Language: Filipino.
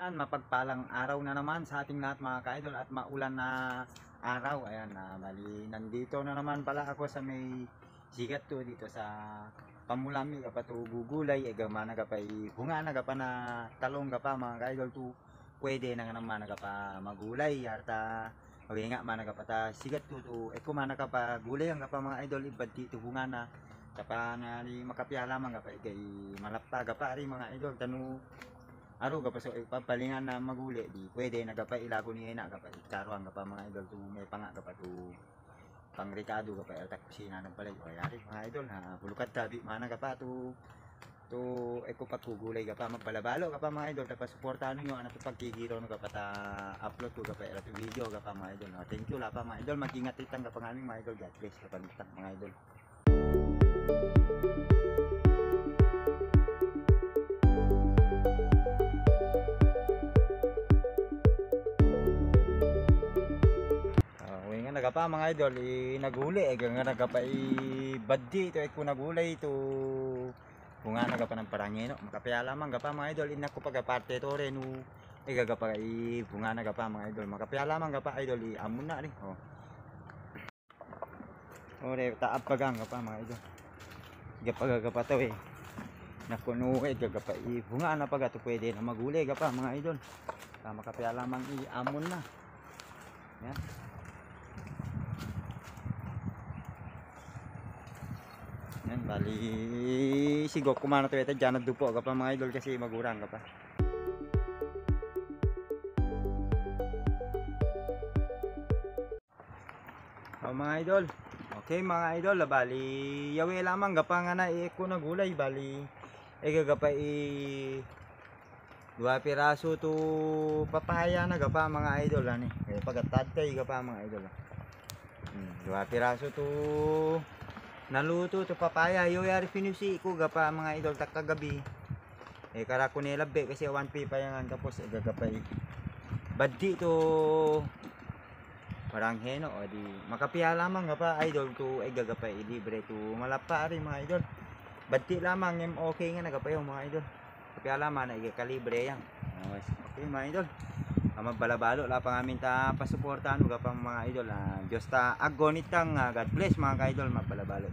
Mapagpalang araw na naman sa ating lahat mga ka-idol at maulan na araw. Ayan, bali nandito na naman pala ako sa may sigat to dito sa Pamulami kapa to gugulay gamana kapay bunga na kapa na talong kapa mga ka-idol to pwede na nga naman kapa magulay arta nga mana kapa ta sigat to eko mana kapa gulay ang kapa mga idol ibad dito bunga na kapa na makapya lamang kapa kay malapta kapa ri mga idol tanu aro kapag so ipapalingan na maguli di pwede nagapa ilago ni ina kapag karuan kapag mga idol to may panga kapag to pang Ricardo kapag atak kusina ng palay o yari mga idol ha bulukat tabi mana kapag to eko pagkugulay kapag magbalabalo kapag mga idol tapos suportahan nyo ano pagkigiro no kapag upload ko kapag ito video kapag mga idol no? Thank you lapa mga idol mag-ingat itang kapag aming mga idol God bless kapag itang mga idol. Nagapa mga idol naguli nga nagapa baddi ito ko nagulay ito kung nga nagapa ng parangino makapaya lamang gapa mga idol inako pagaparte to rin gagapa bunga nagapa mga idol makapaya lamang gapa idol amon na rin ore taap pagang gapa mga idol gagapa to nakuno gagapa bunga na paga to pwede na magulay gapa mga idol makapaya lamang amon na yan. Yan, bali sigok kumano to ito dyan nagdupo ka pa mga idol kasi magurang ka pa. So mga idol, okay mga idol, bali yawi lamang gapa nga na ko nagulay bali gagapa dua piraso to papaya na gapa mga idol ani. Pagkatadkay gapa mga idol. Dua piraso to naluto to papaya yo yari pinusi ko gapa mga idol takagabi kara ko nilabi kasi 1P pa yan tapos gagapay baddi to parang heno o di makapiya lamang gapa idol to gagapay libre to malapa rin mga idol baddi lamang yung okay nga nagapayo mga idol kapiya lamang na kalibre yan okay mga idol magbalabalo la pang amin ta pasuportahan gapa mga idol Diyos ta agonitang God bless mga ka-idol magbalabalo